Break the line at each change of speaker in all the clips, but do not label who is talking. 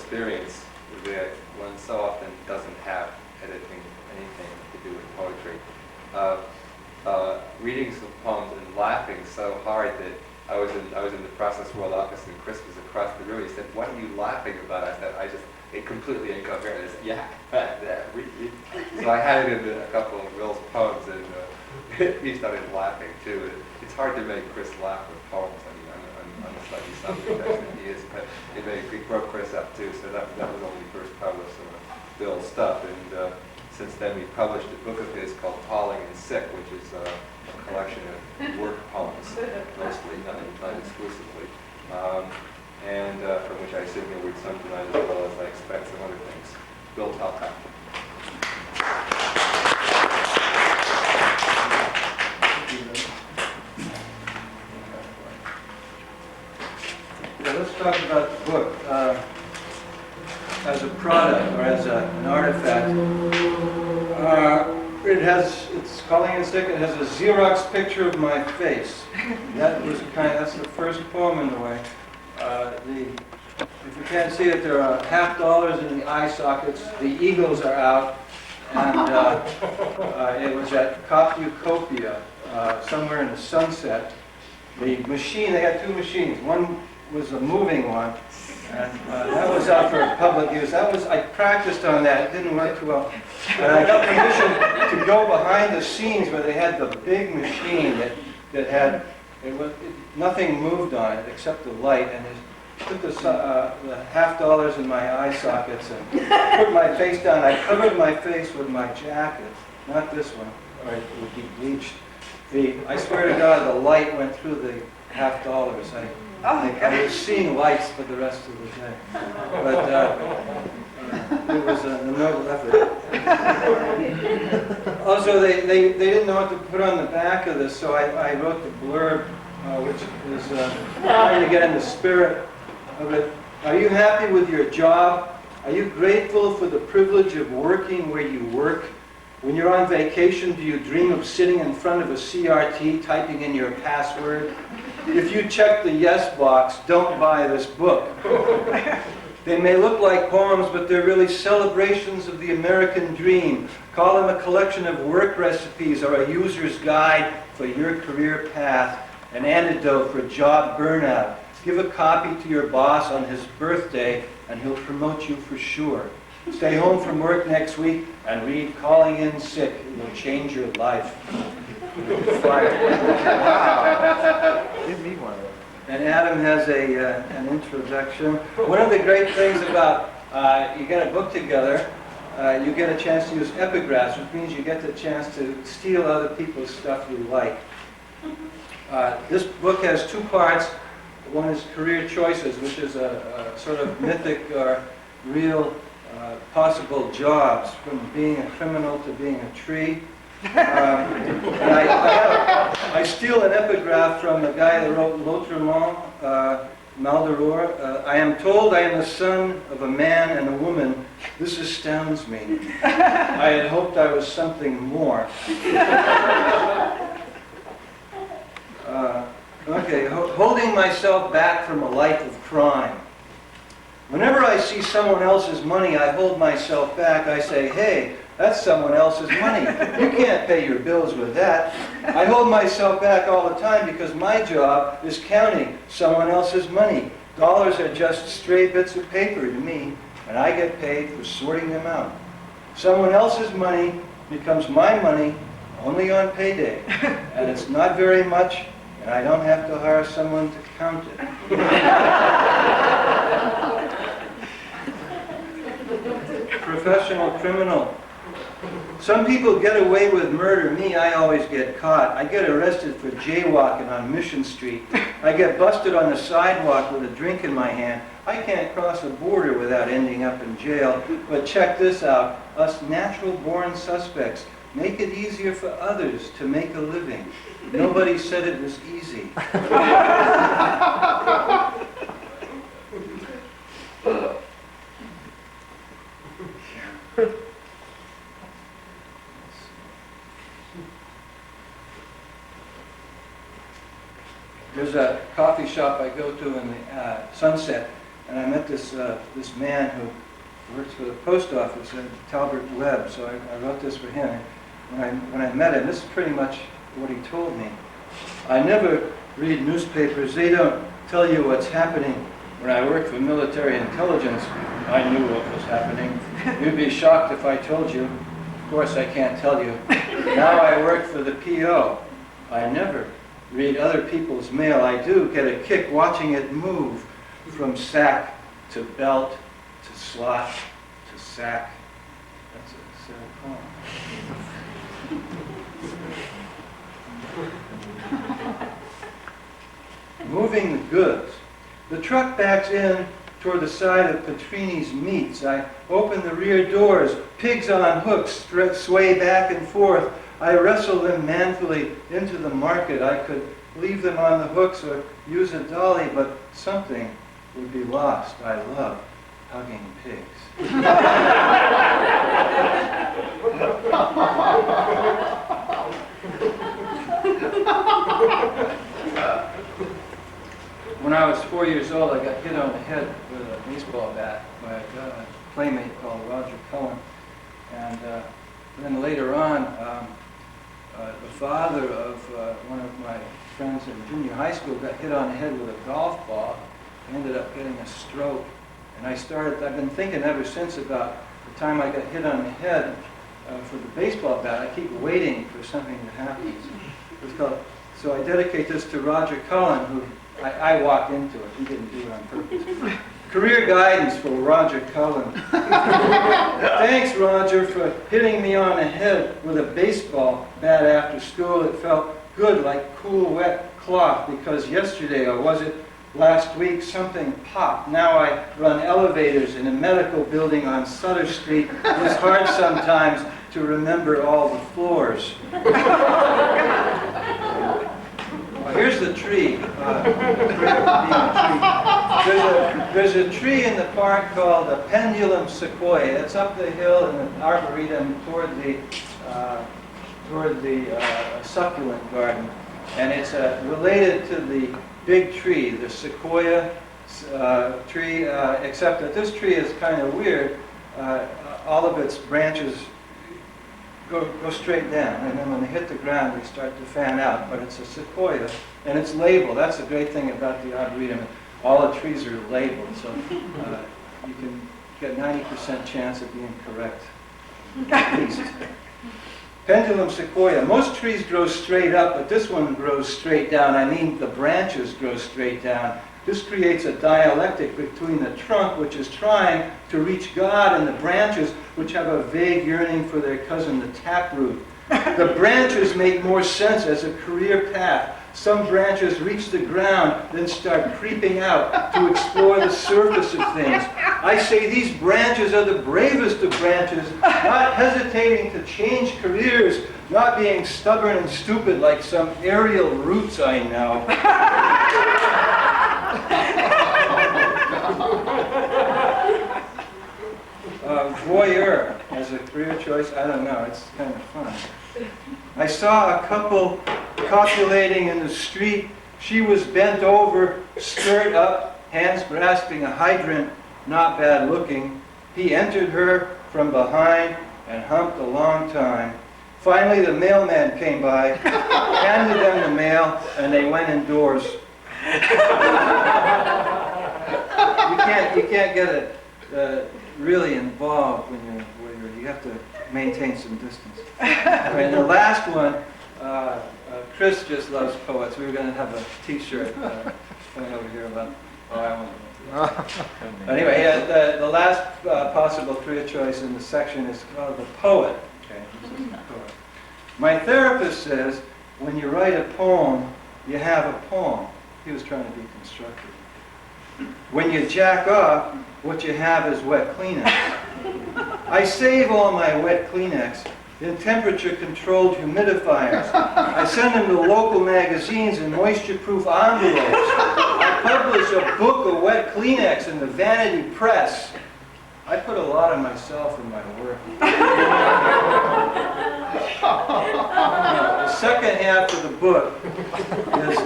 experience that one so often doesn't have editing anything to do with poetry. Reading some poems and laughing so hard that I was in the Process World office and Chris was across the room. He said, "What are you laughing about?" I said, it completely incoherent. I said, "Yeah, that." So I had it in a couple of Will's poems, and he started laughing too. It's hard to make Chris laugh with poems. I mean, I'm a slightly self-confessed that he is, but it broke Chris up too. So that was only first published some of Bill's stuff, and since then we published a book of his called Falling and Sick, which is a collection of work poems, mostly, not exclusively, and from which I assume you'll read some tonight as well as I expect some other things. Bill Talcott.
Yeah, let's talk about the book as a product or as an artifact. It's Calling in Sick. It has a Xerox picture of my face. That's the first poem in the way. If you can't see it, there are $50 in the eye sockets. The eagles are out, and it was at Copia, somewhere in the Sunset. The machine, they had two machines. One was a moving one, and that was out for public use. I practiced on that. It didn't work too well. And I got permission to go behind the scenes where they had the big machine that had, nothing moved on it except the light, and it put the $50 in my eye sockets and put my face down. I covered my face with my jacket, not this one, or it would be bleached. I swear to God, the light went through the $50. I was seeing lights for the rest of the day. But it was a noble effort. Also, they didn't know what to put on the back of this, so I wrote the blurb, which is trying to get in the spirit of it. Are you happy with your job? Are you grateful for the privilege of working where you work? When you're on vacation, do you dream of sitting in front of a CRT typing in your password? If you check the yes box, don't buy this book. They may look like poems, but they're really celebrations of the American dream. Call them a collection of work recipes or a user's guide for your career path, an antidote for job burnout. Give a copy to your boss on his birthday, and he'll promote you for sure. Stay home from work next week and read Calling in Sick. It will change your life.
Wow. Give me one of those.
And Adam has an introduction. One of the great things about you get a book together, you get a chance to use epigraphs, which means you get the chance to steal other people's stuff you like. This book has two parts. One is Career Choices, which is a sort of mythic or real possible jobs, from being a criminal to being a tree. And I steal an epigraph from a guy that wrote L'Autrement, Malderour. I am told I am the son of a man and a woman. This astounds me. I had hoped I was something more. Holding myself back from a life of crime. Whenever I see someone else's money, I hold myself back. I say, hey, that's someone else's money. You can't pay your bills with that. I hold myself back all the time because my job is counting someone else's money. Dollars are just stray bits of paper to me, and I get paid for sorting them out. Someone else's money becomes my money only on payday, and it's not very much, and I don't have to hire someone to count it. Professional criminal. Some people get away with murder. Me, I always get caught. I get arrested for jaywalking on Mission Street. I get busted on the sidewalk with a drink in my hand. I can't cross a border without ending up in jail. But check this out. Us natural-born suspects make it easier for others to make a living. Nobody said it was easy. There's a coffee shop I go to in the Sunset, and I met this man who works for the post office, Talbert Webb, so I wrote this for him. When I met him, this is pretty much what he told me. I never read newspapers. They don't tell you what's happening. When I worked for military intelligence, I knew what was happening. You'd be shocked if I told you. Of course, I can't tell you. Now I work for the PO. I never read other people's mail. I do get a kick watching it move from sack to belt to slot to sack. That's a sad poem. Moving the goods. The truck backs in toward the side of Petrini's Meats. I open the rear doors. Pigs on hooks sway back and forth. I wrestle them manfully into the market. I could leave them on the hooks or use a dolly, but something would be lost. I love hugging pigs. When I was 4 years old, I got hit on the head with a baseball bat by a playmate called Roger Cullen. And then later on, the father of one of my friends in junior high school got hit on the head with a golf ball. He ended up getting a stroke. And I've been thinking ever since about the time I got hit on the head for the baseball bat. I keep waiting for something to happen. So I dedicate this to Roger Cullen, who I walked into it. He didn't do it on purpose. Career guidance for Roger Cullen. Thanks, Roger, for hitting me on the head with a baseball bat after school. It felt good, like cool, wet cloth, because yesterday, or was it last week, something popped. Now I run elevators in a medical building on Sutter Street. It's hard sometimes to remember all the floors. Here's the tree. There's a tree in the park called a pendulum sequoia. It's up the hill in the arboretum toward the succulent garden, and it's related to the big tree, the sequoia tree. Except that this tree is kind of weird. All of its branches go straight down, and then when they hit the ground, they start to fan out. But it's a sequoia, and it's labeled. That's the great thing about the arboretum. All the trees are labeled, so you can get 90% chance of being correct, at least. Pendulum sequoia. Most trees grow straight up, but this one grows straight down. I mean, the branches grow straight down. This creates a dialectic between the trunk, which is trying to reach God, and the branches, which have a vague yearning for their cousin, the taproot. The branches make more sense as a career path. Some branches reach the ground, then start creeping out to explore the surface of things. I say these branches are the bravest of branches, not hesitating to change careers, not being stubborn and stupid like some aerial roots I know. Voyeur as a career choice, I don't know, it's kind of fun. I saw a couple copulating in the street. She was bent over, skirt up, hands grasping a hydrant, not bad looking. He entered her from behind and humped a long time. Finally, the mailman came by, handed them the mail, and they went indoors. You can't get it really involved when you have to maintain some distance. And the last one, Chris just loves poets. We were going to have a T-shirt coming over here about. Oh, I won't. Anyway, the last possible career choice in the section is called the poet. Okay, this is the poet. My therapist says when you write a poem, you have a poem. He was trying to be constructive. When you jack off, what you have is wet Kleenex. I save all my wet Kleenex in temperature-controlled humidifiers. I send them to local magazines in moisture-proof envelopes. I publish a book of wet Kleenex in the Vanity Press. I put a lot of myself in my work. The second half of the book is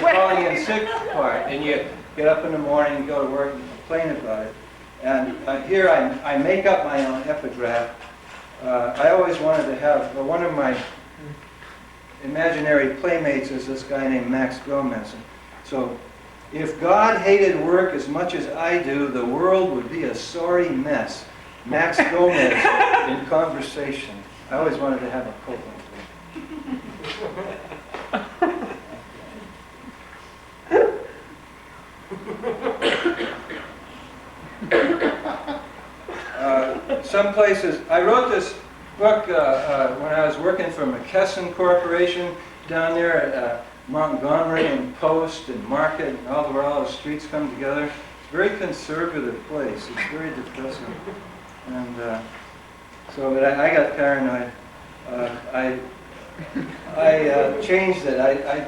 calling in sick part, and you get up in the morning and go to work and complain about it. And here I make up my own epigraph. I always wanted to have, one of my imaginary playmates is this guy named Max Gomez. So, if God hated work as much as I do, the world would be a sorry mess. Max Gomez in conversation. I always wanted to have a quote like that. Some places, I wrote this book when I was working for McKesson Corporation down there at Montgomery and Post and Market, and where all the streets come together. It's a very conservative place. It's very depressing. And so but I got paranoid. I changed it. I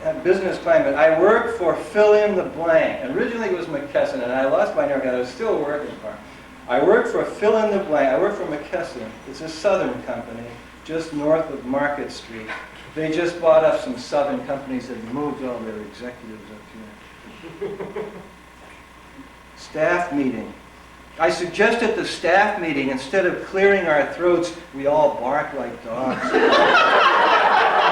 had business climate. I work for fill in the blank. Originally it was McKesson, and I lost my nerve. I was still working for him. I work for fill in the blank. I work for McKesson. It's a southern company just north of Market Street. They just bought up some southern companies and moved all their executives up here. Staff meeting. I suggested the staff meeting, instead of clearing our throats, we all bark like dogs.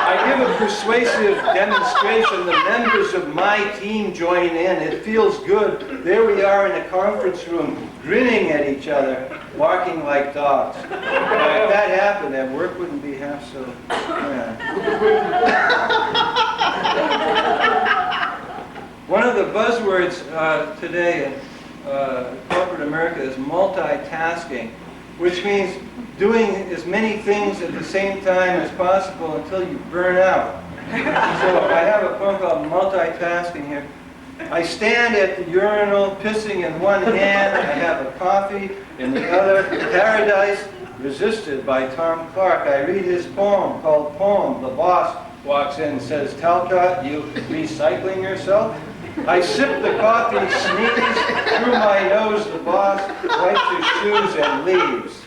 I give a persuasive demonstration. The members of my team join in. It feels good. There we are in the conference room, grinning at each other, barking like dogs. If that happened, then work wouldn't be half so bad. One of the buzzwords today in corporate America is multitasking, which means doing as many things at the same time as possible until you burn out. So I have a poem called Multitasking here. I stand at the urinal, pissing in one hand. I have a coffee in the other. Paradise Resisted by Tom Clark. I read his poem called Poem. The boss walks in and says, "Talcott, you recycling yourself?" I sip the coffee, sneeze, through my nose the boss wipes his shoes and leaves.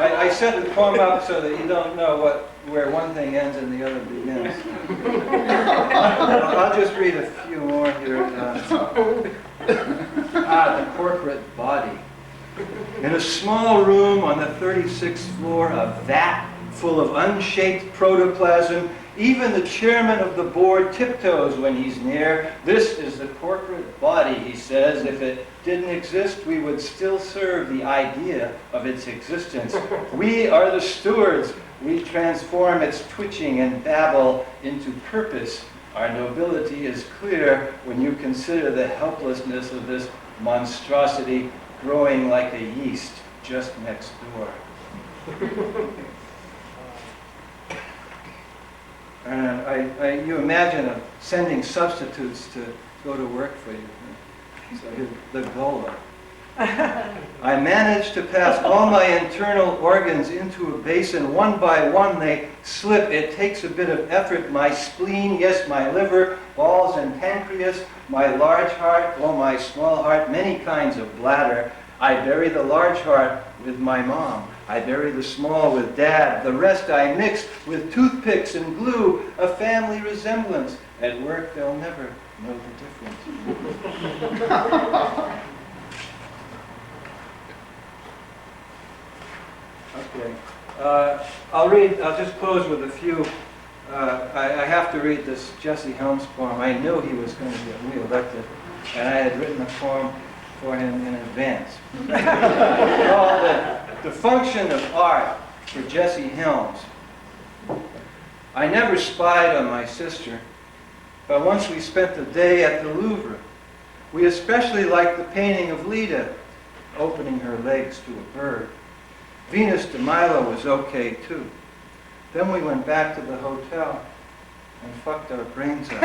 I set the poem up so that you don't know where one thing ends and the other begins. I'll just read a few more here. The corporate body. In a small room on the 36th floor, a vat full of unshaped protoplasm. Even the chairman of the board tiptoes when he's near. This is the corporate body, he says. If it didn't exist, we would still serve the idea of its existence. We are the stewards. We transform its twitching and babble into purpose. Our nobility is clear when you consider the helplessness of this monstrosity growing like a yeast just next door. And you imagine sending substitutes to go to work for you. So the Gola. I managed to pass all my internal organs into a basin. One by one they slip. It takes a bit of effort. My spleen, yes, my liver, balls and pancreas, my large heart, oh, my small heart, many kinds of bladder. I bury the large heart with my mom. I bury the small with Dad. The rest I mix with toothpicks and glue, a family resemblance. At work, they'll never know the difference. Okay. I'll just close with a few. I have to read this Jesse Helms poem. I knew he was going to get reelected, and I had written a poem for him in advance. Called The Function of Art for Jesse Helms. I never spied on my sister, but once we spent the day at the Louvre. We especially liked the painting of Leda, opening her legs to a bird. Venus de Milo was okay too. Then we went back to the hotel and fucked our brains out.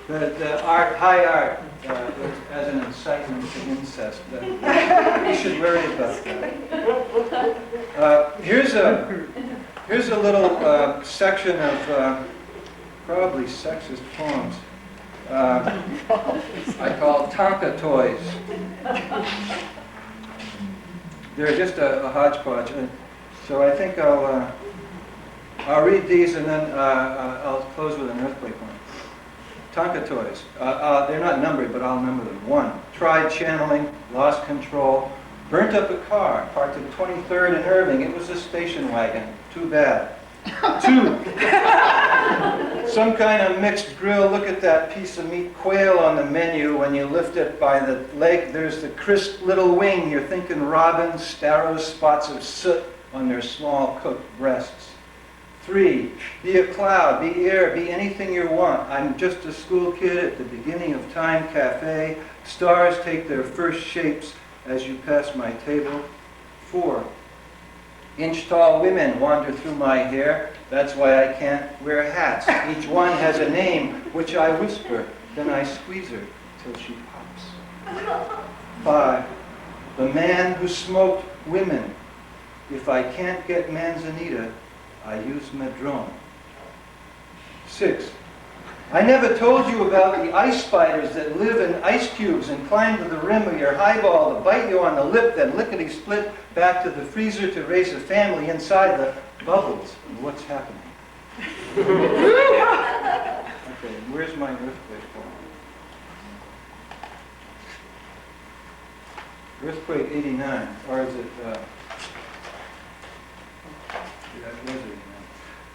The art, high art, as an incitement to incest. We should worry about that. Here's a little section of probably sexist poems. I call Tonka toys. They're just a hodgepodge. So I think I'll read these and then I'll close with an earthquake one. Tonka toys. They're not numbered, but I'll number them. 1. Tried channeling, lost control, burnt up a car, parked at 23rd and Irving. It was a station wagon. Too bad. 2. Some kind of mixed grill. Look at that piece of meat, quail on the menu. When you lift it by the leg, there's the crisp little wing. You're thinking robins, sparrows, spots of soot on their small cooked breasts. 3, be a cloud, be air, be anything you want. I'm just a school kid at the beginning of time cafe. Stars take their first shapes as you pass my table. 4, inch-tall women wander through my hair. That's why I can't wear hats. Each one has a name, which I whisper. Then I squeeze her till she pops. 5, the man who smoked women. If I can't get manzanita, I use Madrone. 6, I never told you about the ice spiders that live in ice cubes and climb to the rim of your highball to bite you on the lip, then lickety-split back to the freezer to raise a family inside the bubbles of what's happening. Okay, where's my earthquake poem? Earthquake 89, or is it...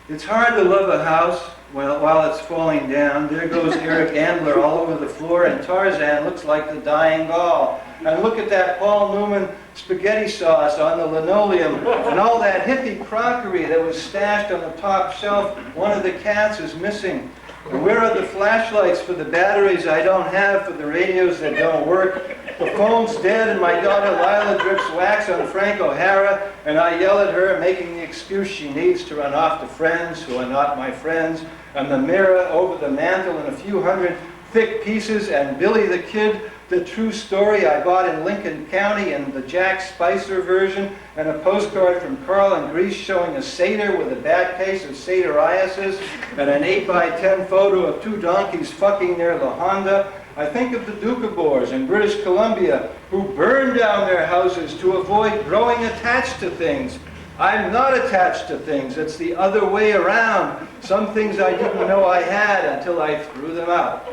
It's hard to love a house while it's falling down. There goes Eric Ambler all over the floor, and Tarzan looks like the dying Gaul. And look at that Paul Newman spaghetti sauce on the linoleum, and all that hippie crockery that was stashed on the top shelf. One of the cats is missing. And where are the flashlights for the batteries I don't have for the radios that don't work? The phone's dead and my daughter Lila drips wax on Frank O'Hara, and I yell at her, making the excuse she needs to run off to friends who are not my friends. And the mirror over the mantel in a few hundred thick pieces, and Billy the Kid, the true story I bought in Lincoln County, and the Jack Spicer version, and a postcard from Carl in Greece showing a satyr with a bad case of satyriasis, and an 8x10 photo of 2 donkeys fucking near La Honda. I think of the Doukhobors in British Columbia who burned down their houses to avoid growing attached to things. I'm not attached to things. It's the other way around. Some things I didn't know I had until I threw them out.